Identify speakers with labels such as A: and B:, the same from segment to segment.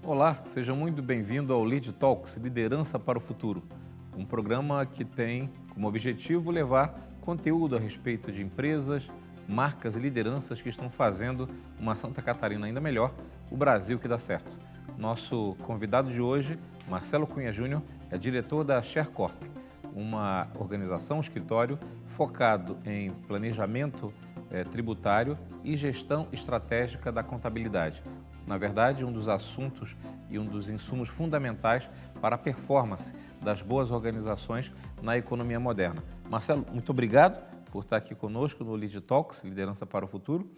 A: Olá, seja muito bem-vindo ao Lead Talks, Liderança para o Futuro, um programa que tem como objetivo levar conteúdo a respeito de empresas, marcas e lideranças que estão fazendo uma Santa Catarina ainda melhor, o Brasil que dá certo. Nosso convidado de hoje, Marcelo Cunha Júnior, é diretor da ShareCorp, uma organização, um escritório focado em planejamento tributário e gestão estratégica da contabilidade. Na verdade, um dos assuntos e um dos insumos fundamentais para a performance das boas organizações na economia moderna. Marcelo, muito obrigado por estar aqui conosco no Lead Talks, Liderança para o Futuro.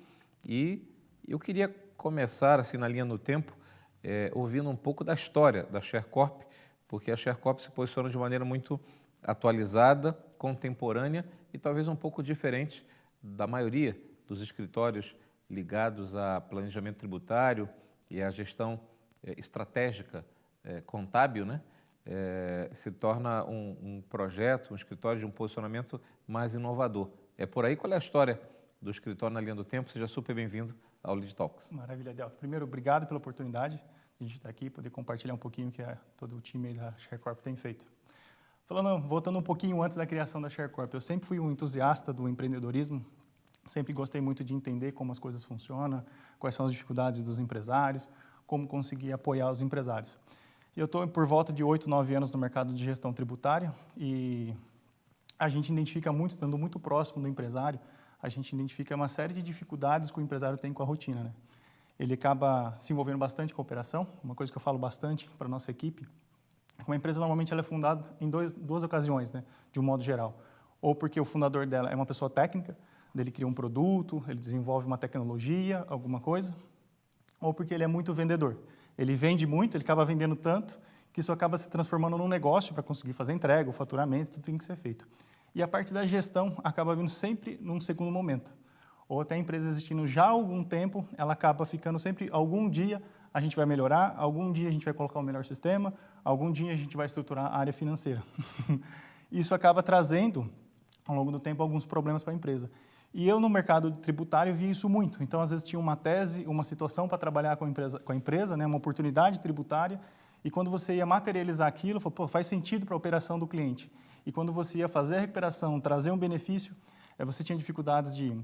A: E eu queria começar, assim, na linha do tempo, ouvindo um pouco da história da ShareCorp, porque a ShareCorp se posiciona de maneira muito atualizada, contemporânea e talvez um pouco diferente da maioria dos escritórios ligados a planejamento tributário e a gestão estratégica contábil, né? Se torna um projeto, um escritório de um posicionamento mais inovador. É por aí. Qual é a história do escritório na linha do tempo? Seja super bem-vindo ao Lead Talks.
B: Maravilha, Delta. Primeiro, obrigado pela oportunidade de a gente estar aqui, poder compartilhar um pouquinho o que todo o time da ShareCorp tem feito. Voltando um pouquinho antes da criação da ShareCorp, eu sempre fui um entusiasta do empreendedorismo. Sempre gostei muito de entender como as coisas funcionam, quais são as dificuldades dos empresários, como conseguir apoiar os empresários. Eu estou por volta de 8, 9 anos no mercado de gestão tributária e a gente identifica muito, estando muito próximo do empresário, a gente identifica uma série de dificuldades que o empresário tem com a rotina, né? Ele acaba se envolvendo bastante com a operação, uma coisa que eu falo bastante para a nossa equipe. Uma empresa normalmente ela é fundada em duas ocasiões, né, de um modo geral. Ou porque o fundador dela é uma pessoa técnica, ele cria um produto, ele desenvolve uma tecnologia, alguma coisa, ou porque ele é muito vendedor. Ele vende muito, ele acaba vendendo tanto, que isso acaba se transformando num negócio para conseguir fazer entrega, o faturamento, tudo tem que ser feito. E a parte da gestão acaba vindo sempre num segundo momento. Ou até a empresa existindo já há algum tempo, ela acaba ficando sempre, algum dia a gente vai melhorar, algum dia a gente vai colocar um melhor sistema, algum dia a gente vai estruturar a área financeira. Isso acaba trazendo, ao longo do tempo, alguns problemas para a empresa. E eu, no mercado tributário, vi isso muito. Então, às vezes, tinha uma tese, uma situação para trabalhar com a empresa, né, uma oportunidade tributária, e quando você ia materializar aquilo, falou, pô, faz sentido para a operação do cliente. E quando você ia fazer a recuperação, trazer um benefício, você tinha dificuldades de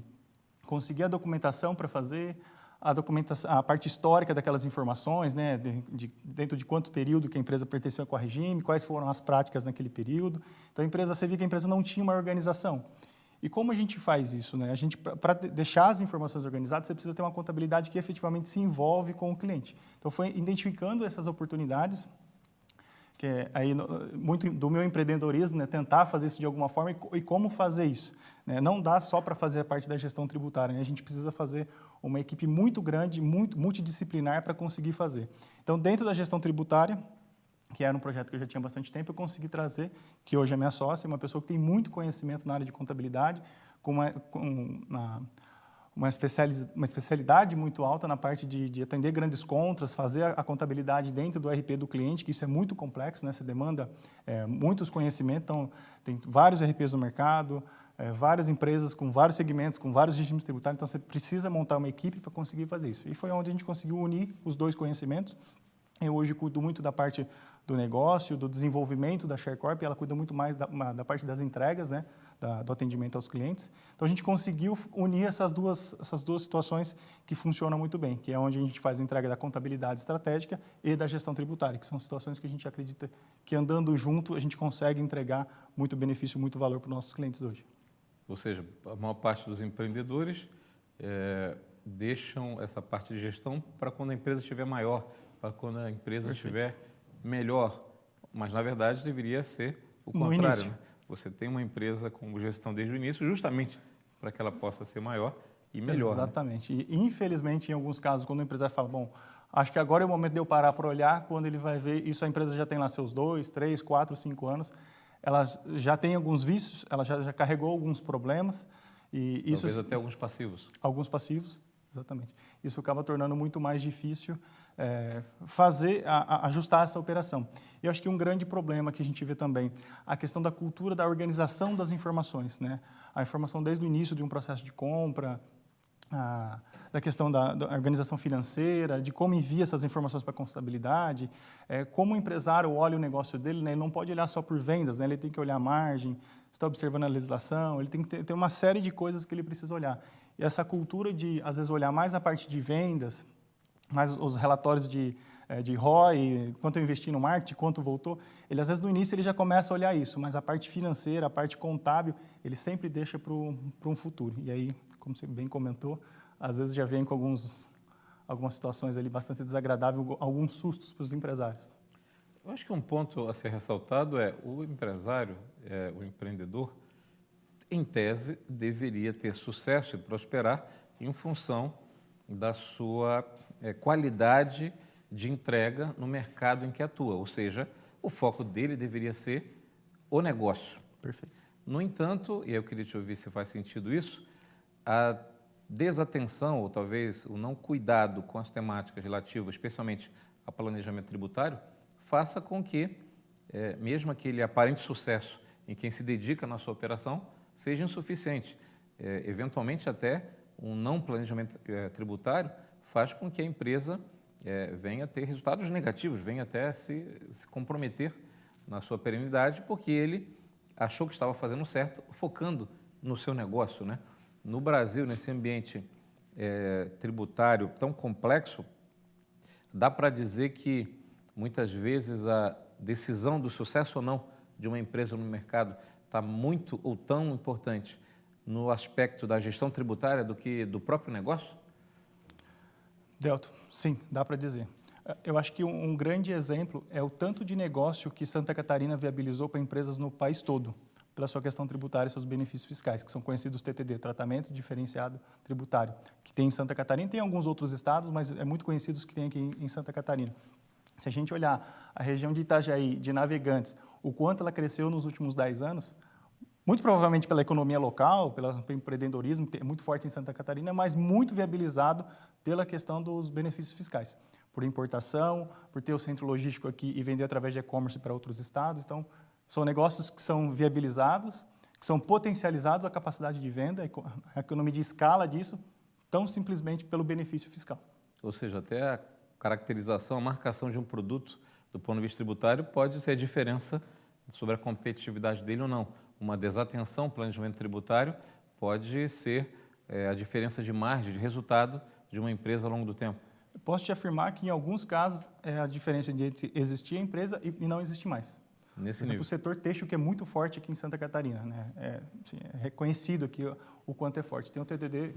B: conseguir a documentação para fazer, a parte histórica daquelas informações, né, dentro de quanto período que a empresa pertenceu com a regime, quais foram as práticas naquele período. Então, você via que a empresa não tinha uma organização. E como a gente faz isso, né? Para deixar as informações organizadas, você precisa ter uma contabilidade que efetivamente se envolve com o cliente. Então, foi identificando essas oportunidades, que é aí muito do meu empreendedorismo, né? Tentar fazer isso de alguma forma e como fazer isso, né? Não dá só para fazer a parte da gestão tributária, né? A gente precisa fazer uma equipe muito grande, muito multidisciplinar para conseguir fazer. Então, dentro da gestão tributária, que era um projeto que eu já tinha bastante tempo, eu consegui trazer, que hoje é minha sócia, uma pessoa que tem muito conhecimento na área de contabilidade, com uma especialidade muito alta na parte de atender grandes contras, fazer a contabilidade dentro do RP do cliente, que isso é muito complexo, né? Você demanda muitos conhecimentos, então tem vários RPs no mercado, várias empresas com vários segmentos, com vários regimes tributários, então você precisa montar uma equipe para conseguir fazer isso. E foi onde a gente conseguiu unir os dois conhecimentos. Eu hoje cuido muito da parte do negócio, do desenvolvimento da ShareCorp, e ela cuida muito mais da parte das entregas, né, do atendimento aos clientes. Então, a gente conseguiu unir essas duas situações que funcionam muito bem, que é onde a gente faz a entrega da contabilidade estratégica e da gestão tributária, que são situações que a gente acredita que, andando junto, a gente consegue entregar muito benefício, muito valor para os nossos clientes hoje.
A: Ou seja, a maior parte dos empreendedores deixam essa parte de gestão para quando a empresa estiver maior, para quando a empresa estiver melhor, mas na verdade deveria ser o contrário, né? Você tem uma empresa com gestão desde o início, justamente para que ela possa ser maior e melhor.
B: Exatamente. Né? E infelizmente, em alguns casos, quando o empresário fala, bom, acho que agora é o momento de eu parar para olhar, quando ele vai ver, isso a empresa já tem lá seus 2, 3, 4, 5 anos, ela já tem alguns vícios, ela já carregou alguns problemas. E isso,
A: talvez até alguns passivos.
B: Alguns passivos, exatamente. Isso acaba tornando muito mais difícil ajustar essa operação. E eu acho que um grande problema que a gente vê também, a questão da cultura da organização das informações, né? A informação desde o início de um processo de compra, da questão da organização financeira, de como envia essas informações para a contabilidade, como o empresário olha o negócio dele, né? Ele não pode olhar só por vendas, né? Ele tem que olhar a margem, está observando a legislação, ele tem que ter uma série de coisas que ele precisa olhar. E essa cultura de, às vezes, olhar mais a parte de vendas, mais os relatórios de ROI, quanto eu investi no marketing, quanto voltou, ele às vezes no início ele já começa a olhar isso, mas a parte financeira, a parte contábil, ele sempre deixa para um futuro. E aí, como você bem comentou, às vezes já vem com algumas situações ali bastante desagradáveis, alguns sustos para os empresários.
A: Eu acho que um ponto a ser ressaltado é o empresário, o empreendedor, em tese, deveria ter sucesso e prosperar em função da sua qualidade de entrega no mercado em que atua, ou seja, o foco dele deveria ser o negócio.
B: Perfeito.
A: No entanto, e eu queria te ouvir se faz sentido isso, a desatenção ou talvez o não cuidado com as temáticas relativas, especialmente a planejamento tributário, faça com que, mesmo aquele aparente sucesso em quem se dedica na sua operação, seja insuficiente. Eventualmente, até um não planejamento tributário faz com que a empresa venha a ter resultados negativos, venha até se comprometer na sua perenidade, porque ele achou que estava fazendo certo, focando no seu negócio, né? No Brasil, nesse ambiente tributário tão complexo, dá para dizer que, muitas vezes, a decisão do sucesso ou não de uma empresa no mercado está muito ou tão importante no aspecto da gestão tributária do que do próprio negócio?
B: Delto, sim, dá para dizer. Eu acho que um grande exemplo é o tanto de negócio que Santa Catarina viabilizou para empresas no país todo, pela sua questão tributária e seus benefícios fiscais, que são conhecidos TTD, Tratamento Diferenciado Tributário, que tem em Santa Catarina, tem em alguns outros estados, mas é muito conhecido os que tem aqui em Santa Catarina. Se a gente olhar a região de Itajaí, de Navegantes, o quanto ela cresceu nos últimos 10 anos, muito provavelmente pela economia local, pelo empreendedorismo, que é muito forte em Santa Catarina, mas muito viabilizado pela questão dos benefícios fiscais, por importação, por ter o centro logístico aqui e vender através de e-commerce para outros estados. Então, são negócios que são viabilizados, que são potencializados a capacidade de venda, a economia de escala disso, tão simplesmente pelo benefício fiscal.
A: Ou seja, até a caracterização, a marcação de um produto do ponto de vista tributário pode ser a diferença sobre a competitividade dele ou não. Uma desatenção ao planejamento tributário pode ser a diferença de margem, de resultado de uma empresa ao longo do tempo.
B: Eu posso te afirmar que, em alguns casos, é a diferença de existir a empresa e não existe mais.
A: Nesse
B: Por exemplo, o setor têxtil, que é muito forte aqui em Santa Catarina, né? É reconhecido aqui o quanto é forte. Tem um TTD,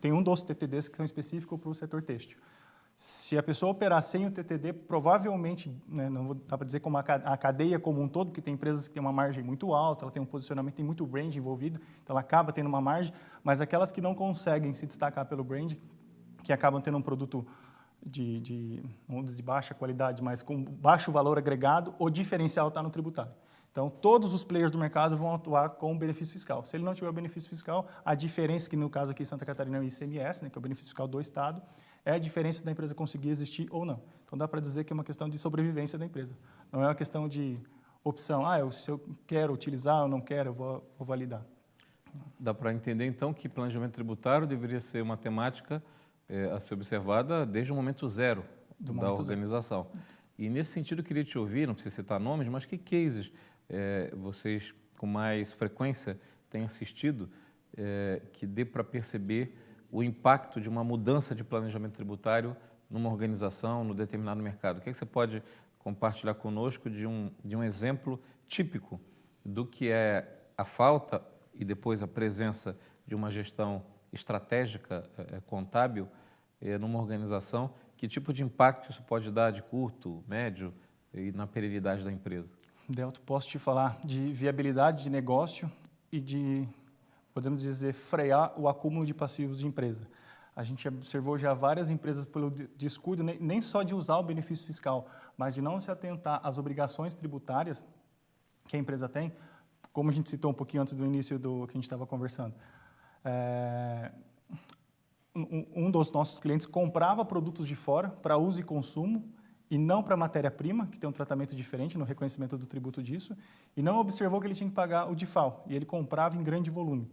B: tem um dos TTDs que são específicos para o setor têxtil. Se a pessoa operar sem o TTD, provavelmente, né, não vou dar para dizer como a cadeia como um todo, porque tem empresas que têm uma margem muito alta, ela tem um posicionamento, tem muito brand envolvido, então ela acaba tendo uma margem, mas aquelas que não conseguem se destacar pelo brand, que acabam tendo um produto de baixa qualidade, mas com baixo valor agregado, o diferencial está no tributário. Então, todos os players do mercado vão atuar com o benefício fiscal. Se ele não tiver o benefício fiscal, a diferença, que no caso aqui em Santa Catarina é o ICMS, né, que é o benefício fiscal do Estado, é a diferença da empresa conseguir existir ou não. Então, dá para dizer que é uma questão de sobrevivência da empresa. Não é uma questão de opção, se eu quero utilizar ou não quero, eu vou validar.
A: Dá para entender, então, que planejamento tributário deveria ser uma temática a ser observada desde o momento zero da organização. E, nesse sentido, eu queria te ouvir, não precisa citar nomes, mas que cases vocês, com mais frequência, têm assistido que dê para perceber o impacto de uma mudança de planejamento tributário numa organização, no determinado mercado? O que você pode compartilhar conosco de um exemplo típico do que é a falta e depois a presença de uma gestão estratégica contábil numa organização? Que tipo de impacto isso pode dar de curto, médio e na perenidade da empresa?
B: Delto, posso te falar de viabilidade de negócio e de, podemos dizer, frear o acúmulo de passivos de empresa. A gente observou já várias empresas pelo descuido, nem só de usar o benefício fiscal, mas de não se atentar às obrigações tributárias que a empresa tem, como a gente citou um pouquinho antes do início do que a gente estava conversando. um dos nossos clientes comprava produtos de fora para uso e consumo e não para matéria-prima, que tem um tratamento diferente no reconhecimento do tributo disso, e não observou que ele tinha que pagar o DIFAL, e ele comprava em grande volume.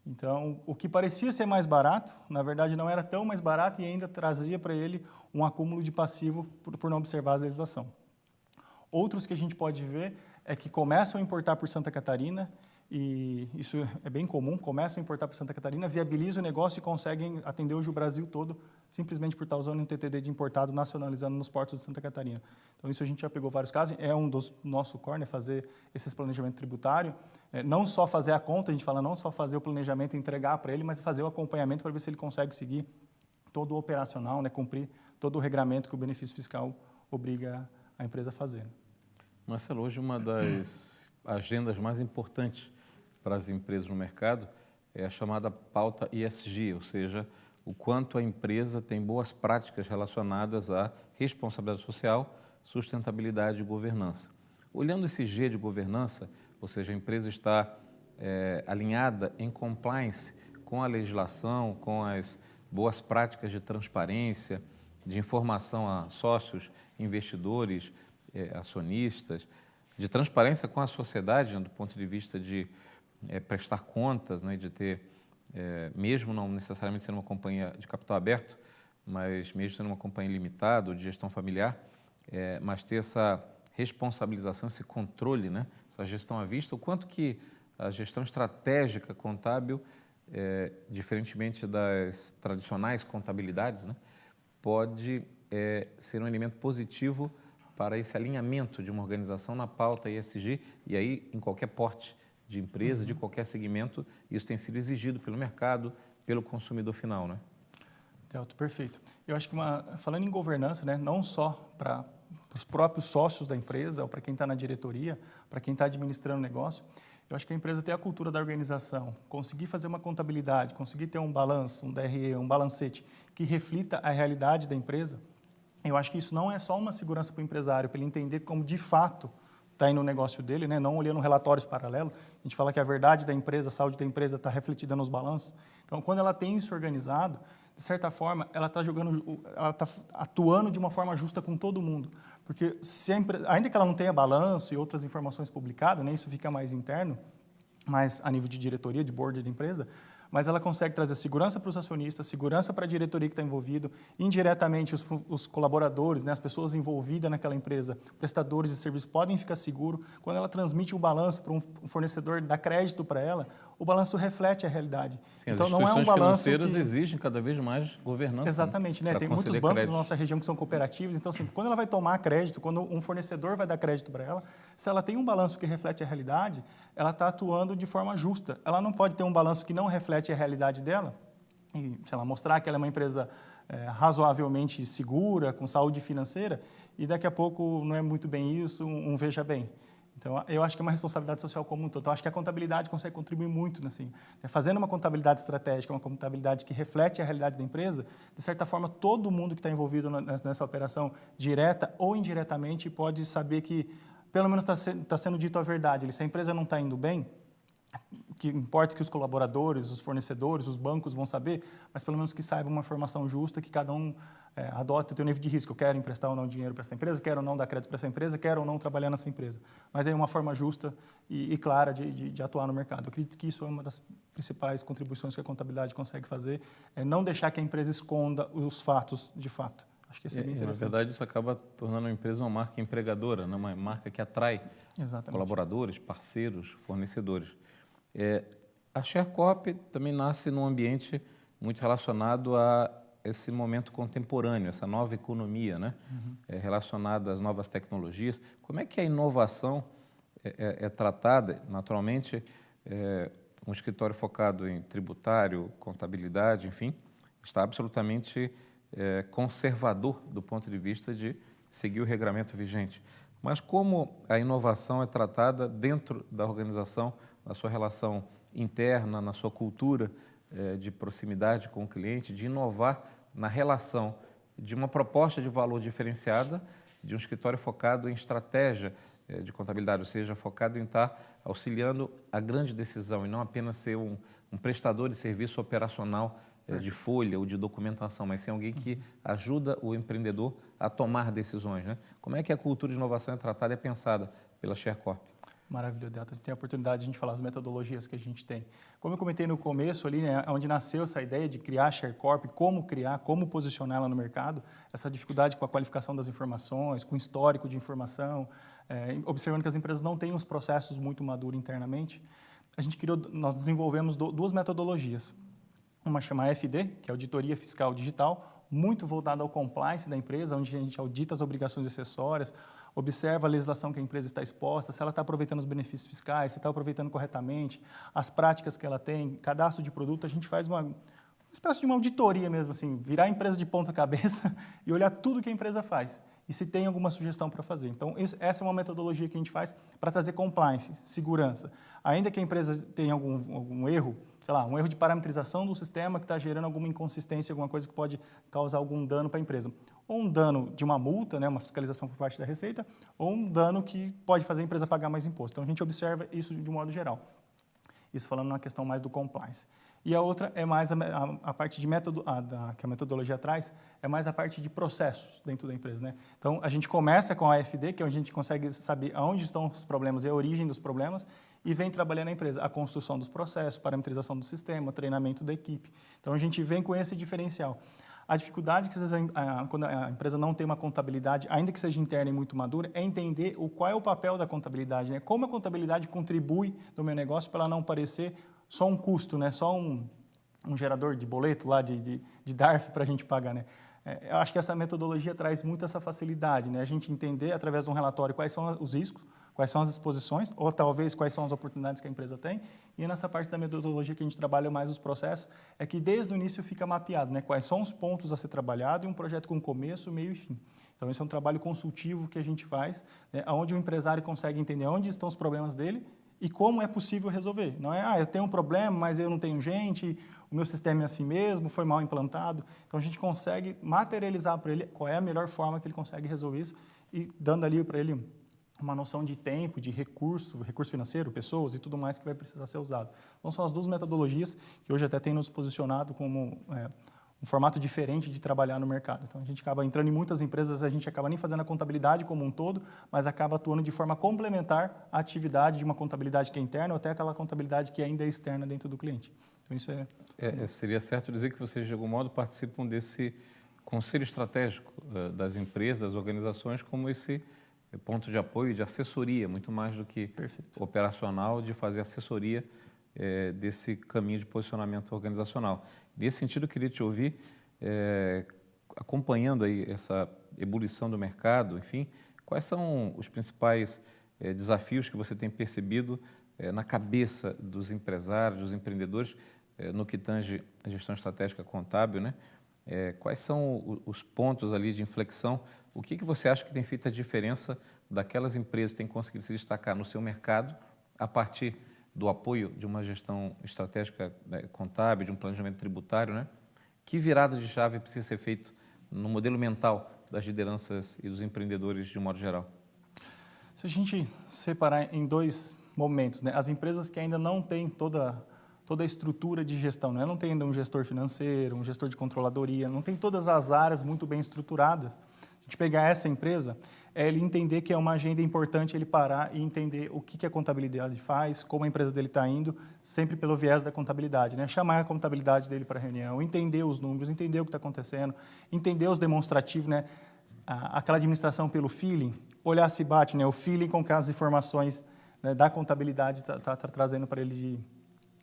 B: Então, o que parecia ser mais barato, na verdade não era tão mais barato e ainda trazia para ele um acúmulo de passivo por não observar a legislação. Outros que a gente pode ver é que começam a importar por Santa Catarina, e isso é bem comum, começam a importar por Santa Catarina, viabilizam o negócio e conseguem atender hoje o Brasil todo, simplesmente por estar usando um TTD de importado, nacionalizando nos portos de Santa Catarina. Então, isso a gente já pegou vários casos, é um dos nosso core, né, fazer esse planejamento tributário, não só fazer a conta, a gente fala não só fazer o planejamento e entregar para ele, mas fazer o acompanhamento para ver se ele consegue seguir todo o operacional, né, cumprir todo o regramento que o benefício fiscal obriga a empresa a fazer.
A: Marcelo, hoje uma das agendas mais importantes para as empresas no mercado é a chamada pauta ESG, ou seja, o quanto a empresa tem boas práticas relacionadas à responsabilidade social, sustentabilidade e governança. Olhando esse G de governança, ou seja, a empresa está alinhada em compliance com a legislação, com as boas práticas de transparência, de informação a sócios, investidores, acionistas, de transparência com a sociedade, né, do ponto de vista de prestar contas, né, de ter, mesmo não necessariamente sendo uma companhia de capital aberto, mas mesmo sendo uma companhia limitada ou de gestão familiar, mas ter essa responsabilização, esse controle, né, essa gestão à vista, o quanto que a gestão estratégica contábil, diferentemente das tradicionais contabilidades, né, pode ser um elemento positivo para esse alinhamento de uma organização na pauta ESG, e aí em qualquer porte de empresa, de qualquer segmento, isso tem sido exigido pelo mercado, pelo consumidor final, né?
B: Delto, perfeito. Eu acho que, falando em governança, né, não só para os próprios sócios da empresa, ou para quem está na diretoria, para quem está administrando o negócio, eu acho que a empresa ter a cultura da organização, conseguir fazer uma contabilidade, conseguir ter um balanço, um DRE, um balancete que reflita a realidade da empresa. Eu acho que isso não é só uma segurança para o empresário, para ele entender como de fato está indo o negócio dele, né? Não olhando relatórios paralelos. A gente fala que a verdade da empresa, a saúde da empresa está refletida nos balanços. Então, quando ela tem isso organizado, de certa forma, ela está atuando de uma forma justa com todo mundo. Porque ainda que ela não tenha balanço e outras informações publicadas, né? Isso fica mais interno, mais a nível de diretoria, de board da empresa, mas ela consegue trazer segurança para os acionistas, segurança para a diretoria que está envolvido, indiretamente os colaboradores, né, as pessoas envolvidas naquela empresa, prestadores de serviço podem ficar seguros. Quando ela transmite o balanço para um fornecedor, dá crédito para ela, o balanço reflete a realidade.
A: Sim,
B: então,
A: as
B: não é um balanço
A: financeiras exigem cada vez mais governança.
B: Exatamente, né? Tem muitos bancos na nossa região que são cooperativos, então, assim, quando ela vai tomar crédito, quando um fornecedor vai dar crédito para ela, se ela tem um balanço que reflete a realidade, ela está atuando de forma justa. Ela não pode ter um balanço que não reflete a realidade dela e, sei lá, mostrar que ela é uma empresa razoavelmente segura, com saúde financeira, e daqui a pouco não é muito bem isso, um veja bem. Então, eu acho que é uma responsabilidade social comum. Então, acho que a contabilidade consegue contribuir muito, assim, fazendo uma contabilidade estratégica, uma contabilidade que reflete a realidade da empresa, de certa forma, todo mundo que está envolvido nessa operação, direta ou indiretamente, pode saber que, pelo menos, está sendo dito a verdade. Se a empresa não está indo bem, que importa que os colaboradores, os fornecedores, os bancos vão saber, mas pelo menos que saiba uma informação justa, que cada um adote o seu nível de risco. Eu quero emprestar ou não dinheiro para essa empresa, quero ou não dar crédito para essa empresa, quero ou não trabalhar nessa empresa. Mas é uma forma justa e clara de atuar no mercado. Eu acredito que isso é uma das principais contribuições que a contabilidade consegue fazer, é não deixar que a empresa esconda os fatos de fato. Acho que isso é bem interessante.
A: Na verdade, isso acaba tornando a empresa uma marca empregadora, né? Uma marca que atrai colaboradores, parceiros, fornecedores. A ShareCorp também nasce num ambiente muito relacionado a esse momento contemporâneo, essa nova economia, né? Relacionada às novas tecnologias. Como é que a inovação é tratada? Naturalmente, um escritório focado em tributário, contabilidade, enfim, está absolutamente conservador do ponto de vista de seguir o regramento vigente. Mas como a inovação é tratada dentro da organização, na sua relação interna, na sua cultura de proximidade com o cliente, de inovar na relação de uma proposta de valor diferenciada, de um escritório focado em estratégia de contabilidade, ou seja, focado em estar auxiliando a grande decisão e não apenas ser um prestador de serviço operacional de folha ou de documentação, mas sim alguém que ajuda o empreendedor a tomar decisões, né? Como é que a cultura de inovação é tratada e é pensada pela ShareCorp?
B: Maravilha, Delta. Tem a oportunidade de a gente falar as metodologias que a gente tem. Como eu comentei no começo ali, né, onde nasceu essa ideia de criar a ShareCorp, como criar, como posicionar ela no mercado, essa dificuldade com a qualificação das informações, com o histórico de informação, observando que as empresas não têm os processos muito maduros internamente, nós desenvolvemos duas metodologias. Uma chama FD, que é Auditoria Fiscal Digital, muito voltada ao compliance da empresa, onde a gente audita as obrigações acessórias, observa a legislação que a empresa está exposta, se ela está aproveitando os benefícios fiscais, se está aproveitando corretamente, as práticas que ela tem, cadastro de produto, a gente faz uma espécie de uma auditoria mesmo, assim, virar a empresa de ponta cabeça e olhar tudo que a empresa faz e se tem alguma sugestão para fazer. Então, essa é uma metodologia que a gente faz para trazer compliance, segurança. Ainda que a empresa tenha algum erro, sei lá, um erro de parametrização do sistema que está gerando alguma inconsistência, alguma coisa que pode causar algum dano para a empresa. Ou um dano de uma multa, né, uma fiscalização por parte da Receita, ou um dano que pode fazer a empresa pagar mais imposto. Então, a gente observa isso de um modo geral. Isso falando na questão mais do compliance. E a outra é mais a parte de que a metodologia traz, é mais a parte de processos dentro da empresa, né? Então, a gente começa com a AFD, que é onde a gente consegue saber aonde estão os problemas e a origem dos problemas, e vem trabalhando na empresa a construção dos processos, parametrização do sistema, treinamento da equipe. Então, a gente vem com esse diferencial. A dificuldade que, às vezes, quando a empresa não tem uma contabilidade, ainda que seja interna e muito madura, é entender qual é o papel da contabilidade, né? Como a contabilidade contribui no meu negócio para ela não parecer só um custo, né? Só um gerador de boleto lá, de DARF para a gente pagar, né? Eu acho que essa metodologia traz muito essa facilidade, né? A gente entender, através de um relatório, quais são os riscos, quais são as exposições, ou talvez quais são as oportunidades que a empresa tem. E nessa parte da metodologia que a gente trabalha mais os processos, é que desde o início fica mapeado, né? Quais são os pontos a ser trabalhado e um projeto com começo, meio e fim. Então, esse é um trabalho consultivo que a gente faz, né? Onde o empresário consegue entender onde estão os problemas dele e como é possível resolver. Não é, eu tenho um problema, mas eu não tenho gente, o meu sistema é assim mesmo, foi mal implantado. Então, a gente consegue materializar para ele qual é a melhor forma que ele consegue resolver isso e dando ali para ele uma noção de tempo, de recurso financeiro, pessoas e tudo mais que vai precisar ser usado. Então, são as duas metodologias que hoje até tem nos posicionado como um formato diferente de trabalhar no mercado. Então, a gente acaba entrando em muitas empresas, a gente acaba nem fazendo a contabilidade como um todo, mas acaba atuando de forma complementar à atividade de uma contabilidade que é interna ou até aquela contabilidade que ainda é externa dentro do cliente. Então, isso
A: seria certo dizer que vocês, de algum modo, participam desse conselho estratégico das empresas, das organizações, como esse ponto de apoio, de assessoria, muito mais do que operacional, de fazer assessoria desse caminho de posicionamento organizacional. Nesse sentido, eu queria te ouvir, acompanhando aí essa ebulição do mercado, enfim, quais são os principais desafios que você tem percebido na cabeça dos empresários, dos empreendedores, no que tange a gestão estratégica contábil, né? Quais são os pontos ali de inflexão? O que você acha que tem feito a diferença daquelas empresas que têm conseguido se destacar no seu mercado a partir do apoio de uma gestão estratégica contábil, de um planejamento tributário, né? Que virada de chave precisa ser feito no modelo mental das lideranças e dos empreendedores de um modo geral?
B: Se a gente separar em dois momentos, né? As empresas que ainda não têm toda a estrutura de gestão, né? Não tem ainda um gestor financeiro, um gestor de controladoria, não tem todas as áreas muito bem estruturadas. A gente pegar essa empresa, ele entender que é uma agenda importante ele parar e entender o que a contabilidade faz, como a empresa dele está indo, sempre pelo viés da contabilidade, né? Chamar a contabilidade dele para a reunião, entender os números, entender o que está acontecendo, entender os demonstrativos, né? Aquela administração pelo feeling, olhar se bate, né? O feeling com que as informações, né, da contabilidade está trazendo para ele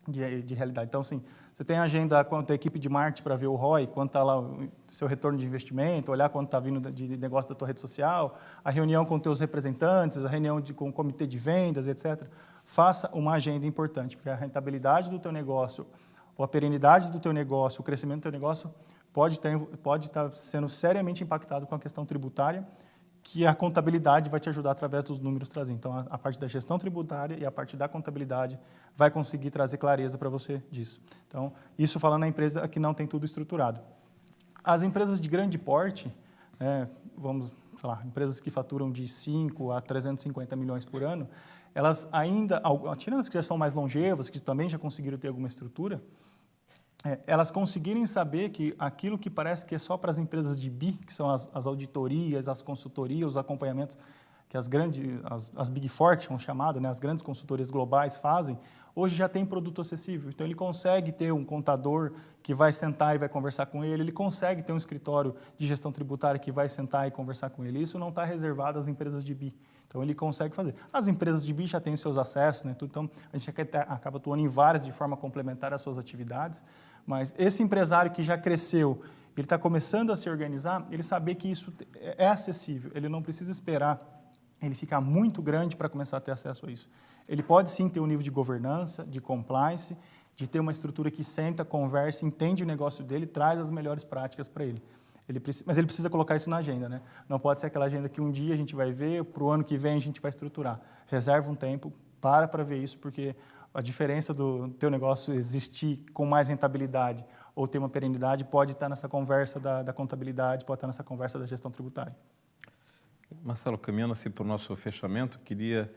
B: de realidade. Então, assim, você tem a agenda quanto a equipe de marketing para ver o ROI, quanto está lá o seu retorno de investimento, olhar quanto está vindo de negócio da tua rede social, a reunião com teus representantes, a reunião com o comitê de vendas, etc. Faça uma agenda importante, porque a rentabilidade do teu negócio, ou a perenidade do teu negócio, o crescimento do teu negócio pode estar sendo seriamente impactado com a questão tributária, que a contabilidade vai te ajudar através dos números trazer. Então, a parte da gestão tributária e a parte da contabilidade vai conseguir trazer clareza para você disso. Então, isso falando na empresa que não tem tudo estruturado. As empresas de grande porte, vamos falar, empresas que faturam de 5 a 350 milhões por ano, elas ainda, tirando as que já são mais longevas, que também já conseguiram ter alguma estrutura, elas conseguirem saber que aquilo que parece que é só para as empresas de BI, que são as auditorias, as consultorias, os acompanhamentos que as Big Four, que são chamadas, né, as grandes consultorias globais fazem, hoje já tem produto acessível. Então, ele consegue ter um contador que vai sentar e vai conversar com ele consegue ter um escritório de gestão tributária que vai sentar e conversar com ele. Isso não está reservado às empresas de BI. Então, ele consegue fazer. As empresas de BI já têm os seus acessos, né, tudo, então a gente acaba atuando em várias de forma complementar às suas atividades, mas esse empresário que já cresceu, ele está começando a se organizar, ele saber que isso é acessível, ele não precisa esperar ele ficar muito grande para começar a ter acesso a isso. Ele pode sim ter um nível de governança, de compliance, de ter uma estrutura que senta, conversa, entende o negócio dele, traz as melhores práticas para ele. Mas ele precisa colocar isso na agenda, né? Não pode ser aquela agenda que um dia a gente vai ver, para o ano que vem a gente vai estruturar. Reserva um tempo, para ver isso, porque a diferença do teu negócio existir com mais rentabilidade ou ter uma perenidade pode estar nessa conversa da contabilidade, pode estar nessa conversa da gestão tributária.
A: Marcelo, caminhando-se para o nosso fechamento, queria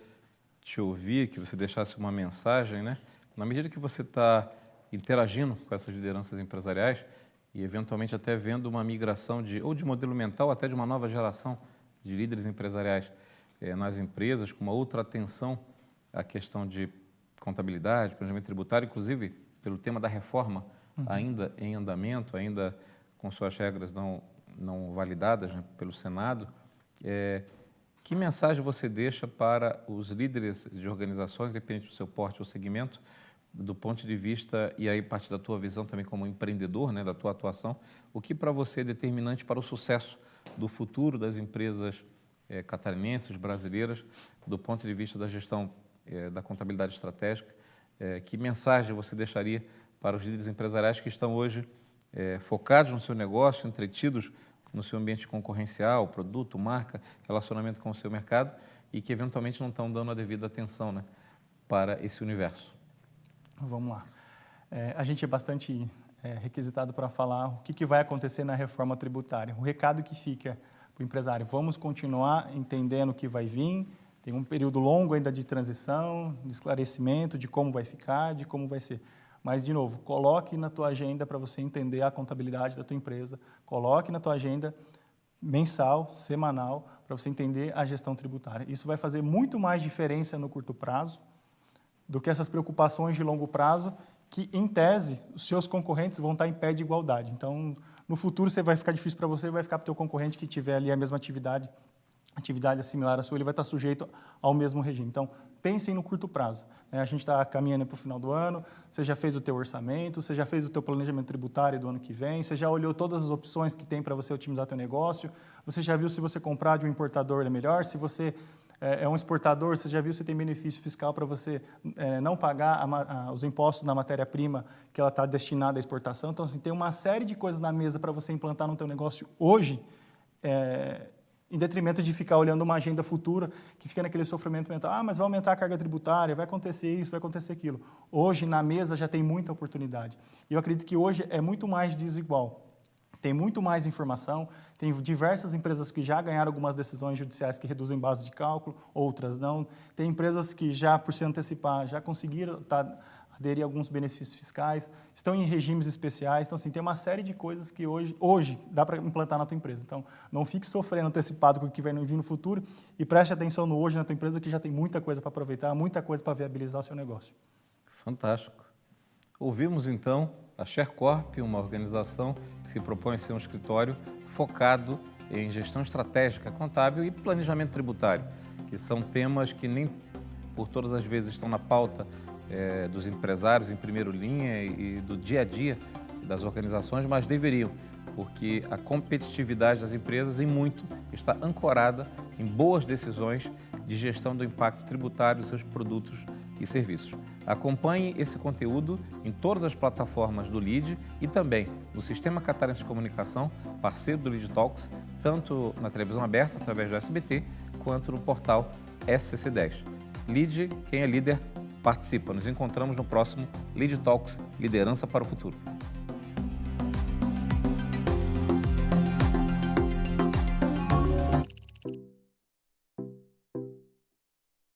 A: te ouvir, que você deixasse uma mensagem, né? Na medida que você está interagindo com essas lideranças empresariais e, eventualmente, até vendo uma migração ou de modelo mental, até de uma nova geração de líderes empresariais nas empresas, com uma outra atenção à questão de contabilidade, planejamento tributário, inclusive pelo tema da reforma, ainda em andamento, ainda com suas regras não validadas, né, pelo Senado. Que mensagem você deixa para os líderes de organizações, independente do seu porte ou segmento, do ponto de vista, e aí parte da tua visão também como empreendedor, né, da tua atuação, o que para você é determinante para o sucesso do futuro das empresas catarinenses, brasileiras, do ponto de vista da gestão da contabilidade estratégica? Que mensagem você deixaria para os líderes empresariais que estão hoje focados no seu negócio, entretidos no seu ambiente concorrencial, produto, marca, relacionamento com o seu mercado e que eventualmente não estão dando a devida atenção, né, para esse universo?
B: Vamos lá. A gente é bastante requisitado para falar o que vai acontecer na reforma tributária. O recado que fica para o empresário: vamos continuar entendendo o que vai vir, tem um período longo ainda de transição, de esclarecimento de como vai ficar, de como vai ser. Mas, de novo, coloque na tua agenda para você entender a contabilidade da tua empresa, coloque na tua agenda mensal, semanal, para você entender a gestão tributária. Isso vai fazer muito mais diferença no curto prazo do que essas preocupações de longo prazo que, em tese, os seus concorrentes vão estar em pé de igualdade. Então, no futuro, vai ficar difícil para você, vai ficar para o teu concorrente que tiver ali a mesma atividade similar à sua, ele vai estar sujeito ao mesmo regime. Então, pensem no curto prazo. A gente está caminhando para o final do ano, você já fez o teu orçamento, você já fez o teu planejamento tributário do ano que vem, você já olhou todas as opções que tem para você otimizar teu negócio, você já viu se você comprar de um importador é melhor, se você é um exportador, você já viu se tem benefício fiscal para você não pagar os impostos na matéria-prima que ela está destinada à exportação. Então, assim, tem uma série de coisas na mesa para você implantar no teu negócio hoje, em detrimento de ficar olhando uma agenda futura, que fica naquele sofrimento mental, mas vai aumentar a carga tributária, vai acontecer isso, vai acontecer aquilo. Hoje, na mesa, já tem muita oportunidade. E eu acredito que hoje é muito mais desigual. Tem muito mais informação, tem diversas empresas que já ganharam algumas decisões judiciais que reduzem base de cálculo, outras não. Tem empresas que já, por se antecipar, já conseguiram aderir a alguns benefícios fiscais, estão em regimes especiais. Então, assim, tem uma série de coisas que hoje dá para implantar na tua empresa. Então, não fique sofrendo antecipado com o que vai vir no futuro e preste atenção no hoje na tua empresa, que já tem muita coisa para aproveitar, muita coisa para viabilizar o seu negócio.
A: Fantástico. Ouvimos, então, a ShareCorp, uma organização que se propõe a ser um escritório focado em gestão estratégica, contábil e planejamento tributário, que são temas que nem por todas as vezes estão na pauta dos empresários em primeira linha e do dia a dia das organizações, mas deveriam, porque a competitividade das empresas, em muito, está ancorada em boas decisões de gestão do impacto tributário dos seus produtos e serviços. Acompanhe esse conteúdo em todas as plataformas do LEAD e também no Sistema Catarinense de Comunicação, parceiro do LEAD Talks, tanto na televisão aberta, através do SBT, quanto no portal SCC10. LEAD, quem é líder, participa. Nos encontramos no próximo LEAD Talks, Liderança para o Futuro.